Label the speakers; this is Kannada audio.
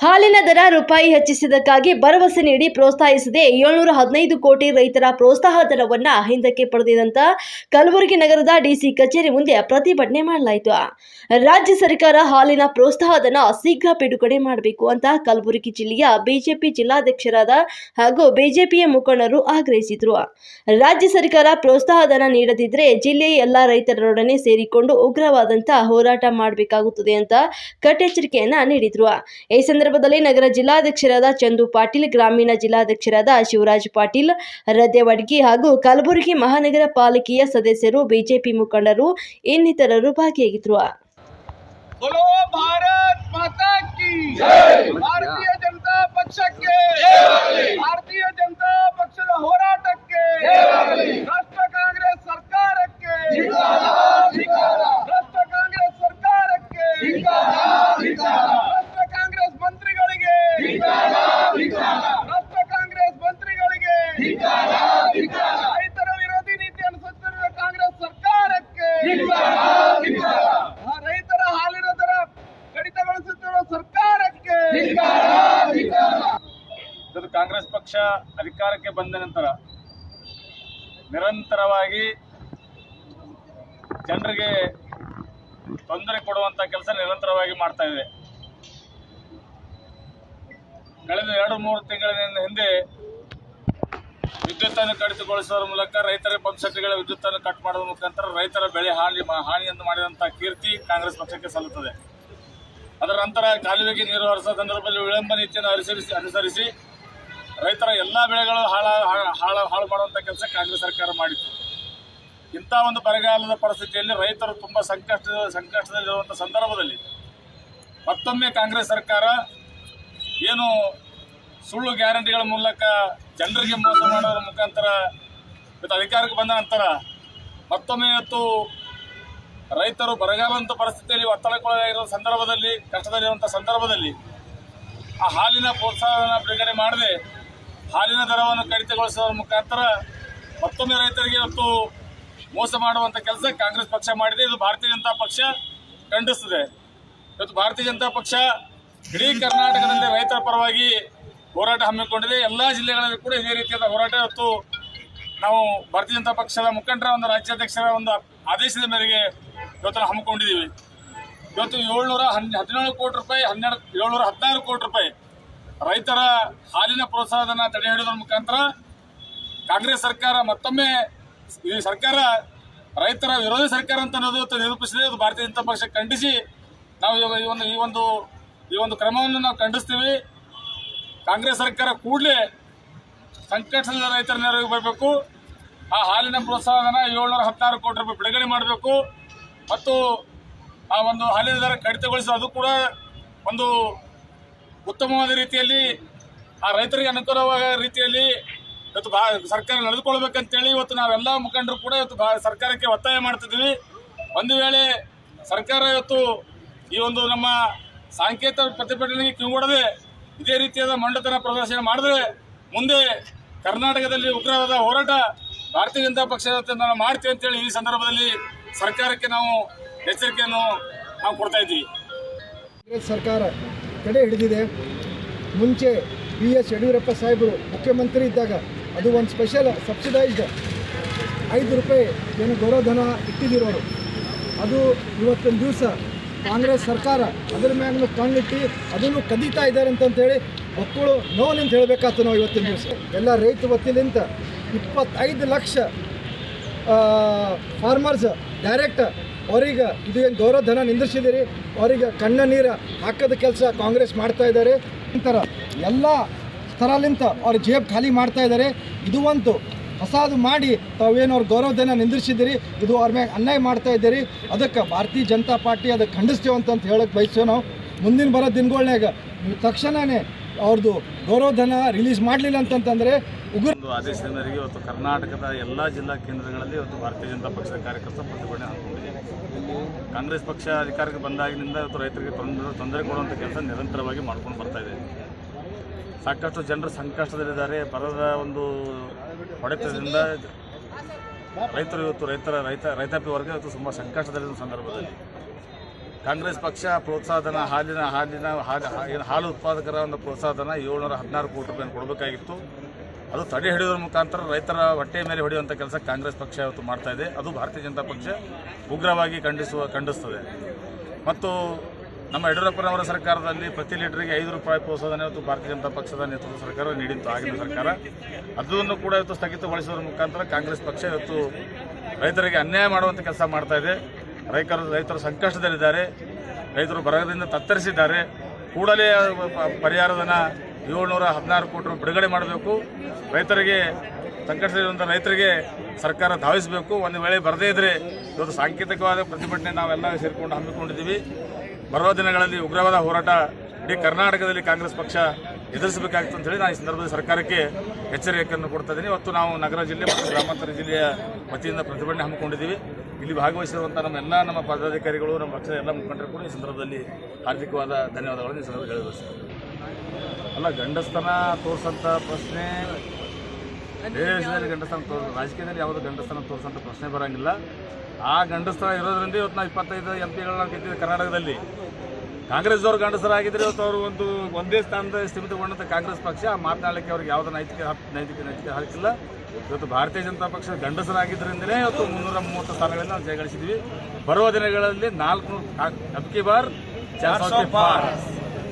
Speaker 1: ಹಾಲಿನ ದರ ರೂಪಾಯಿ ಹೆಚ್ಚಿಸಿದ್ದಕ್ಕಾಗಿ ಭರವಸೆ ನೀಡಿ ಪ್ರೋತ್ಸಾಹಿಸದೆ 715 ಕೋಟಿ ರೈತರ ಪ್ರೋತ್ಸಾಹ ಧನವನ್ನು ಹಿಂದಕ್ಕೆ ಪಡೆದಿದ್ದಂತ ಕಲಬುರಗಿ ನಗರದ ಡಿಸಿ ಕಚೇರಿ ಮುಂದೆ ಪ್ರತಿಭಟನೆ ಮಾಡಲಾಯಿತು. ರಾಜ್ಯ ಸರ್ಕಾರ ಹಾಲಿನ ಪ್ರೋತ್ಸಾಹ ಧನ ಶೀಘ್ರ ಬಿಡುಗಡೆ ಮಾಡಬೇಕು ಅಂತ ಕಲಬುರಗಿ ಜಿಲ್ಲೆಯ ಬಿಜೆಪಿ ಜಿಲ್ಲಾಧ್ಯಕ್ಷರಾದ ಹಾಗೂ ಬಿಜೆಪಿಯ ಮುಖಂಡರು ಆಗ್ರಹಿಸಿದರು. ರಾಜ್ಯ ಸರ್ಕಾರ ಪ್ರೋತ್ಸಾಹ ಧನ ನೀಡದಿದ್ದರೆ ಜಿಲ್ಲೆಯ ಎಲ್ಲ ರೈತರೊಡನೆ ಸೇರಿಕೊಂಡು ಉಗ್ರವಾದಂತ ಹೋರಾಟ ಮಾಡಬೇಕಾಗುತ್ತದೆ ಅಂತ ಕಟ್ಟೆಚ್ಚರಿಕೆಯನ್ನ ನೀಡಿದರು. ಈ ಸಂದರ್ಭದಲ್ಲಿ ನಗರ ಜಿಲ್ಲಾಧ್ಯಕ್ಷರಾದ ಚಂದು ಪಾಟೀಲ್, ಗ್ರಾಮೀಣ ಜಿಲ್ಲಾಧ್ಯಕ್ಷರಾದ ಶಿವರಾಜ್ ಪಾಟೀಲ್, ರದ್ದೆವಡ್ಗಿ ಹಾಗೂ ಕಲಬುರಗಿ ಮಹಾನಗರ ಪಾಲಿಕೆಯ ಸದಸ್ಯರು, ಬಿಜೆಪಿ ಮುಖಂಡರು ಇನ್ನಿತರರು ಭಾಗಿಯಾಗಿದ್ದರು.
Speaker 2: बोलो भारत माता की जय। भारतीय जनता पक्षಕ್ಕೆ ಭಾರತೀಯ ಜನತಾ ಪಕ್ಷದ ಹೋರಾಟಕ್ಕೆ ರಾಷ್ಟ್ರ ಕಾಂಗ್ರೆಸ್ ಸರ್ಕಾರಕ್ಕೆ ರಾಷ್ಟ್ರ ಕಾಂಗ್ರೆಸ್ ಸರ್ಕಾರಕ್ಕೆ ರಾಷ್ಟ್ರ ಕಾಂಗ್ರೆಸ್ ಮಂತ್ರಿಗಳಿಗೆ ರಾಷ್ಟ್ರ ಕಾಂಗ್ರೆಸ್ ಮಂತ್ರಿಗಳಿಗೆ ರೈತರ ವಿರೋಧಿ ನೀತಿ ಅನುಸರಿಸುತ್ತಿರುವ ಕಾಂಗ್ರೆಸ್ ಸರ್ಕಾರಕ್ಕೆ ರೈತರ ಹಾಲಿನ ದರ ಕಡಿತಗೊಳಿಸುತ್ತಿರುವ ಸರ್ಕಾರಕ್ಕೆ. ಕಾಂಗ್ರೆಸ್ ಪಕ್ಷ ಅಧಿಕಾರಕ್ಕೆ ಬಂದ ನಂತರ ನಿರಂತರವಾಗಿ ಜನರಿಗೆ ತೊಂದರೆ ಕೊಡುವಂತ ಕೆಲಸ ನಿರಂತರವಾಗಿ ಮಾಡ್ತಾ ಇದೆ. ಕಳೆದ 2-3 ತಿಂಗಳ ಹಿಂದೆ ವಿದ್ಯುತ್ತನ್ನು ಕಡಿತಗೊಳಿಸುವ ಮೂಲಕ ರೈತರ ಪಂಪ್ ಸೆಟ್ಗಳ ವಿದ್ಯುತ್ತನ್ನು ಕಟ್ ಮಾಡುವ ಮುಖಾಂತರ ರೈತರ ಬೆಳೆ ಹಾನಿಯನ್ನು ಮಾಡಿದಂತಹ ಕೀರ್ತಿ ಕಾಂಗ್ರೆಸ್ ಪಕ್ಷಕ್ಕೆ ಸಲ್ಲುತ್ತದೆ. ಅದರ ನಂತರ ಕಾಲುವೆಗೆ ನೀರು ಹರಿಸುವ ಸಂದರ್ಭದಲ್ಲಿ ವಿಳಂಬ ನೀತಿಯನ್ನು ಅನುಸರಿಸಿ ರೈತರ ಎಲ್ಲ ಬೆಳೆಗಳು ಹಾಳು ಮಾಡುವಂಥ ಕೆಲಸ ಕಾಂಗ್ರೆಸ್ ಸರ್ಕಾರ ಮಾಡಿತ್ತು. ಇಂಥ ಒಂದು ಬರಗಾಲದ ಪರಿಸ್ಥಿತಿಯಲ್ಲಿ ರೈತರು ತುಂಬ ಸಂಕಷ್ಟದಲ್ಲಿರುವಂಥ ಸಂದರ್ಭದಲ್ಲಿ ಮತ್ತೊಮ್ಮೆ ಕಾಂಗ್ರೆಸ್ ಸರ್ಕಾರ ಏನು ಸುಳ್ಳು ಗ್ಯಾರಂಟಿಗಳ ಮೂಲಕ ಜನರಿಗೆ ಮೋಸ ಮಾಡೋದ್ರ ಮುಖಾಂತರ ಇವತ್ತು ಅಧಿಕಾರಕ್ಕೆ ಬಂದ ನಂತರ ಮತ್ತೊಮ್ಮೆ ಇವತ್ತು ರೈತರು ಬರಗಾಲಂತ ಪರಿಸ್ಥಿತಿಯಲ್ಲಿ ಒತ್ತಡಕ್ಕೊಳಗಾಗಿರುವ ಸಂದರ್ಭದಲ್ಲಿ, ಕಷ್ಟದಲ್ಲಿರುವಂಥ ಸಂದರ್ಭದಲ್ಲಿ ಆ ಹಾಲಿನ ಪ್ರೋತ್ಸಾಹನ ಬಿಡುಗಡೆ ಮಾಡದೆ ಹಾಲಿನ ದರವನ್ನು ಕಡಿತಗೊಳಿಸುವ ಮುಖಾಂತರ ಮತ್ತೊಮ್ಮೆ ರೈತರಿಗೆ ಇವತ್ತು ಮೋಸ ಮಾಡುವಂಥ ಕೆಲಸ ಕಾಂಗ್ರೆಸ್ ಪಕ್ಷ ಮಾಡಿದೆ. ಇದು ಭಾರತೀಯ ಜನತಾ ಪಕ್ಷ ಖಂಡಿಸ್ತದೆ. ಇವತ್ತು ಭಾರತೀಯ ಜನತಾ ಪಕ್ಷ ಇಡೀ ಕರ್ನಾಟಕದಲ್ಲಿ ರೈತರ ಪರವಾಗಿ ಹೋರಾಟ ಹಮ್ಮಿಕೊಂಡಿದೆ. ಎಲ್ಲ ಜಿಲ್ಲೆಗಳಲ್ಲಿ ಕೂಡ ಇದೇ ರೀತಿಯಾದ ಹೋರಾಟ ಇವತ್ತು ನಾವು ಭಾರತೀಯ ಜನತಾ ಪಕ್ಷದ ಮುಖಂಡರ ಒಂದು ರಾಜ್ಯಾಧ್ಯಕ್ಷರ ಒಂದು ಆದೇಶದ ಮೇರೆಗೆ ಇವತ್ತು ನಾವು ಹಮ್ಮಿಕೊಂಡಿದ್ದೀವಿ. ಇವತ್ತು 717 ಕೋಟಿ ರೂಪಾಯಿ 716 ಕೋಟಿ ರೂಪಾಯಿ ರೈತರ ಹಾಲಿನ ಪ್ರೋತ್ಸಾಹನ ತಡೆ ಹಿಡಿಯೋದ್ರ ಮುಖಾಂತರ ಕಾಂಗ್ರೆಸ್ ಸರ್ಕಾರ ಮತ್ತೊಮ್ಮೆ ಈ ಸರ್ಕಾರ ರೈತರ ವಿರೋಧಿ ಸರ್ಕಾರ ಅಂತ ಅನ್ನೋದು ಇವತ್ತು ನಿರೂಪಿಸಿದೆ. ಅದು ಭಾರತೀಯ ಜನತಾ ಪಕ್ಷ ಖಂಡಿಸಿ ನಾವು ಈ ಒಂದು ಕ್ರಮವನ್ನು ನಾವು ಖಂಡಿಸ್ತೀವಿ. ಕಾಂಗ್ರೆಸ್ ಸರ್ಕಾರ ಕೂಡಲೇ ಸಂಕಷ್ಟದ ರೈತರ ನೆರವಿಗೆ ಬರಬೇಕು. ಆ ಹಾಲಿನ ಪ್ರೋತ್ಸಾಹನ 716 ಕೋಟಿ ರೂಪಾಯಿ ಬಿಡುಗಡೆ ಮಾಡಬೇಕು ಮತ್ತು ಆ ಒಂದು ಹಾಲಿನ ದರ ಕಡಿತಗೊಳಿಸಿ ಅದು ಕೂಡ ಒಂದು ಉತ್ತಮವಾದ ರೀತಿಯಲ್ಲಿ ಆ ರೈತರಿಗೆ ಅನುಕೂಲವಾದ ರೀತಿಯಲ್ಲಿ ಇವತ್ತು ಸರ್ಕಾರ ನಡೆದುಕೊಳ್ಬೇಕಂತೇಳಿ ಇವತ್ತು ನಾವೆಲ್ಲ ಮುಖಂಡರು ಕೂಡ ಇವತ್ತು ಸರ್ಕಾರಕ್ಕೆ ಒತ್ತಾಯ ಮಾಡ್ತಿದ್ದೀವಿ. ಒಂದು ವೇಳೆ ಸರ್ಕಾರ ಇವತ್ತು ಈ ಒಂದು ನಮ್ಮ ಸಾಂಕೇತಿಕ ಪ್ರತಿಭಟನೆಗೆ ಕಿವಿಗೊಡದೆ ಇದೇ ರೀತಿಯಾದ ಮಂಡತನ ಪ್ರದರ್ಶನ ಮಾಡಿದ್ರೆ ಮುಂದೆ ಕರ್ನಾಟಕದಲ್ಲಿ ಉಗ್ರವಾದ ಹೋರಾಟ ಭಾರತೀಯ ಜನತಾ ಪಕ್ಷದ ನಾವು ಮಾಡ್ತೀವಿ ಅಂತೇಳಿ ಈ ಸಂದರ್ಭದಲ್ಲಿ ಸರ್ಕಾರಕ್ಕೆ ನಾವು ಎಚ್ಚರಿಕೆಯನ್ನು ನಾವು ಕೊಡ್ತಾ ಇದ್ದೀವಿ.
Speaker 3: ಕಾಂಗ್ರೆಸ್ ಸರ್ಕಾರ ತಡೆ ಹಿಡಿದಿದೆ. ಮುಂಚೆ BS ಯಡಿಯೂರಪ್ಪ ಸಾಹೇಬರು ಮುಖ್ಯಮಂತ್ರಿ ಇದ್ದಾಗ ಅದು ಒಂದು ಸ್ಪೆಷಲ್ ಸಬ್ಸಿಡೈಸ್ಡ್ 5 ರೂಪಾಯಿ ಏನು ಗೌರವಧನ ಇಟ್ಟಿದ್ದಿರೋರು, ಅದು ಇವತ್ತಿನ ದಿವಸ ಕಾಂಗ್ರೆಸ್ ಸರ್ಕಾರ ಅದರ ಮ್ಯಾಗ ಕಣ್ಣಿಟ್ಟು ಅದನ್ನು ಕದೀತಾ ಇದ್ದಾರೆ ಅಂತೇಳಿ ಮಕ್ಕಳು ನೋವಲ್ಲಿಂದ ಹೇಳಬೇಕಾಗ್ತದೆ. ನಾವು ಇವತ್ತಿನ ದಿವಸ ಎಲ್ಲ ರೈತ ವತಿಲಿಂದ 25 ಲಕ್ಷ ಫಾರ್ಮರ್ಸ್ ಡೈರೆಕ್ಟ್ ಅವ್ರಿಗೆ ಇದು ಏನು ಗೌರವಧನ ನಿಂದಿಸಿದಿರಿ, ಅವರಿಗೆ ಕಣ್ಣ ನೀರು ಹಾಕೋದ ಕೆಲಸ ಕಾಂಗ್ರೆಸ್ ಮಾಡ್ತಾ ಇದ್ದಾರೆ. ನಂತರ ಎಲ್ಲ ಸ್ಥಳಲಿಂತ ಅವ್ರ ಜೇಬ್ ಖಾಲಿ ಮಾಡ್ತಾ ಇದ್ದಾರೆ. ಇದು ಒಂದು ಹೊಸದು ಮಾಡಿ ತಾವೇನು ಅವ್ರ ಗೌರವಧನ ನಿಂದಿಸಿದಿರಿ, ಇದು ಅವ್ರ ಮ್ಯಾಗ ಅನ್ಯಾಯ ಮಾಡ್ತಾ ಇದ್ದೀರಿ. ಅದಕ್ಕೆ ಭಾರತೀಯ ಜನತಾ ಪಾರ್ಟಿ ಅದಕ್ಕೆ ಖಂಡಿಸ್ತೇವೆ ಅಂತ ಹೇಳಕ್ಕೆ ಬಯಸ್ತೇವೆ. ನಾವು ಮುಂದಿನ ಬರೋ ದಿನಗಳ್ನಾಗ ನೀವು ತಕ್ಷಣವೇ ಅವ್ರದ್ದು ಗೌರವಧನ ರಿಲೀಸ್ ಮಾಡಲಿಲ್ಲ ಅಂತಂತಂದರೆ
Speaker 2: ಒಂದು ಆದೇಶದ ಮೇರೆಗೆ ಇವತ್ತು ಕರ್ನಾಟಕದ ಎಲ್ಲ ಜಿಲ್ಲಾ ಕೇಂದ್ರಗಳಲ್ಲಿ ಇವತ್ತು ಭಾರತೀಯ ಜನತಾ ಪಕ್ಷದ ಕಾರ್ಯಕರ್ತರು ಪ್ರತಿಭಟನೆ ಹಾಕಿಕೊಂಡಿದೆ. ಕಾಂಗ್ರೆಸ್ ಪಕ್ಷ ಅಧಿಕಾರಕ್ಕೆ ಬಂದಾಗಿನಿಂದ ಇವತ್ತು ರೈತರಿಗೆ ತೊಂದರೆ ಕೊಡುವಂಥ ಕೆಲಸ ನಿರಂತರವಾಗಿ ಮಾಡ್ಕೊಂಡು ಬರ್ತಾ ಇದೆ. ಸಾಕಷ್ಟು ಜನರು ಸಂಕಷ್ಟದಲ್ಲಿದ್ದಾರೆ. ಬರದ ಒಂದು ಹೊಡೆತದಿಂದ ರೈತರು ಇವತ್ತು ರೈತಾಪಿ ವರ್ಗ ಇವತ್ತು ತುಂಬ ಸಂಕಷ್ಟದಲ್ಲಿರುವ ಸಂದರ್ಭದಲ್ಲಿ ಕಾಂಗ್ರೆಸ್ ಪಕ್ಷ ಪ್ರೋತ್ಸಾಹಧನ ಹಾಲು ಉತ್ಪಾದಕರ ಒಂದು ಪ್ರೋತ್ಸಾಹಧನ 716 ಕೋಟಿ ರೂಪಾಯಿ ಕೊಡಬೇಕಾಗಿತ್ತು. ಅದು ತಡೆ ಹಿಡಿಯೋದ್ರ ಮುಖಾಂತರ ರೈತರ ಹೊಟ್ಟೆ ಮೇಲೆ ಹೊಡೆಯುವಂಥ ಕೆಲಸ ಕಾಂಗ್ರೆಸ್ ಪಕ್ಷ ಇವತ್ತು ಮಾಡ್ತಾ ಇದೆ. ಅದು ಭಾರತೀಯ ಜನತಾ ಪಕ್ಷ ಉಗ್ರವಾಗಿ ಖಂಡಿಸ್ತದೆ. ಮತ್ತು ನಮ್ಮ ಯಡಿಯೂರಪ್ಪನವರ ಸರ್ಕಾರದಲ್ಲಿ ಪ್ರತಿ ಲೀಟರ್ಗೆ 5 ರೂಪಾಯಿ ಪ್ರೋತ್ಸಾಹಧನ ಇವತ್ತು ಭಾರತೀಯ ಜನತಾ ಪಕ್ಷದ ನೇತೃತ್ವದ ಸರ್ಕಾರ ನೀಡಿತ್ತು, ಆಗಿನ ಸರ್ಕಾರ. ಅದನ್ನು ಕೂಡ ಇವತ್ತು ಸ್ಥಗಿತಗೊಳಿಸೋದ್ರ ಮುಖಾಂತರ ಕಾಂಗ್ರೆಸ್ ಪಕ್ಷ ಇವತ್ತು ರೈತರಿಗೆ ಅನ್ಯಾಯ ಮಾಡುವಂಥ ಕೆಲಸ ಮಾಡ್ತಾ ಇದೆ. ರೈತರು ಸಂಕಷ್ಟದಲ್ಲಿದ್ದಾರೆ, ರೈತರು ಬರದಿಂದ ತತ್ತರಿಸಿದ್ದಾರೆ. ಕೂಡಲೇ ಪರಿಹಾರಧನ 716 ಕೋಟಿ ರೂಪಾಯಿ ಬಿಡುಗಡೆ ಮಾಡಬೇಕು. ರೈತರಿಗೆ ಸಂಕಷ್ಟದಲ್ಲಿರುವಂಥ ರೈತರಿಗೆ ಸರ್ಕಾರ ಧಾವಿಸಬೇಕು. ಒಂದು ವೇಳೆ ಬರದೇ ಇದ್ದರೆ ಇವತ್ತು ಸಾಂಕೇತಿಕವಾದ ಪ್ರತಿಭಟನೆ ನಾವೆಲ್ಲ ಸೇರಿಕೊಂಡು ಹಮ್ಮಿಕೊಂಡಿದ್ದೀವಿ. ಬರುವ ದಿನಗಳಲ್ಲಿ ಉಗ್ರವಾದ ಹೋರಾಟ ಇಡೀ ಕರ್ನಾಟಕದಲ್ಲಿ ಕಾಂಗ್ರೆಸ್ ಪಕ್ಷ ಎದುರಿಸಬೇಕಾಗಿತ್ತು ಅಂತ ಹೇಳಿ ನಾನು ಈ ಸಂದರ್ಭದಲ್ಲಿ ಸರ್ಕಾರಕ್ಕೆ ಎಚ್ಚರಿಕೆಯನ್ನು ಕೊಡ್ತಾ ಇದ್ದೀನಿ. ಇವತ್ತು ನಾವು ನಗರ ಜಿಲ್ಲೆ ಮತ್ತು ಗ್ರಾಮಾಂತರ ಜಿಲ್ಲೆಯ ವತಿಯಿಂದ ಪ್ರತಿಭಟನೆ ಹಮ್ಮಿಕೊಂಡಿದ್ದೀವಿ. ಇಲ್ಲಿ ಭಾಗವಹಿಸಿರುವಂಥ ನಮ್ಮ ಪದಾಧಿಕಾರಿಗಳು, ನಮ್ಮ ಪಕ್ಷದ ಎಲ್ಲ ಮುಖಂಡರು ಕೂಡ ಈ ಸಂದರ್ಭದಲ್ಲಿ ಹಾರ್ದಿಕವಾದ ಧನ್ಯವಾದಗಳನ್ನು ಈ ಸಂದರ್ಭದಲ್ಲಿ ಹೇಳಬಯಸ್ತಾರೆ. ಅಲ್ಲ, ಗಂಡಸ್ತನ ತೋರಿಸೋಂಥ ಪ್ರಶ್ನೆ ಬೇರೆ ವಿಷಯದಲ್ಲಿ ರಾಜಕೀಯದಲ್ಲಿ ಯಾವುದೋ ಗಂಡಸ್ತನ ತೋರಿಸೋಂಥ ಪ್ರಶ್ನೆ ಬರೋಂಗಿಲ್ಲ. ಆ ಗಂಡಸ್ತನ ಇರೋದ್ರಿಂದ ಇವತ್ತು ನಾವು 25 MP ಗೆದ್ದಿದ್ದೆ ಕರ್ನಾಟಕದಲ್ಲಿ. ಕಾಂಗ್ರೆಸ್ದವ್ರು ಗಂಡಸರಾಗಿದ್ದರೆ ಇವತ್ತು ಅವರು ಒಂದೇ ಸ್ಥಾನದ ಸ್ಥಿಮಿತಗೊಂಡಂಥ ಕಾಂಗ್ರೆಸ್ ಪಕ್ಷ ಮಾತನಾಡಲಿಕ್ಕೆ ಅವ್ರಿಗೆ ಯಾವುದೋ ನೈತಿಕ ಹಕ್ಕಿಲ್ಲ. ಇವತ್ತು ಭಾರತೀಯ ಜನತಾ ಪಕ್ಷದ ಗಂಡಸರಾಗಿದ್ದರಿಂದಲೇ ಇವತ್ತು 330 ಸ್ಥಾನಗಳಲ್ಲಿ ನಾವು ಜಯಗಳಿಸಿದ್ವಿ. ಬರುವ ದಿನಗಳಲ್ಲಿ 400 ಅಬ್ಕಿ ಬಾರ್ 400 ಪಾರ್.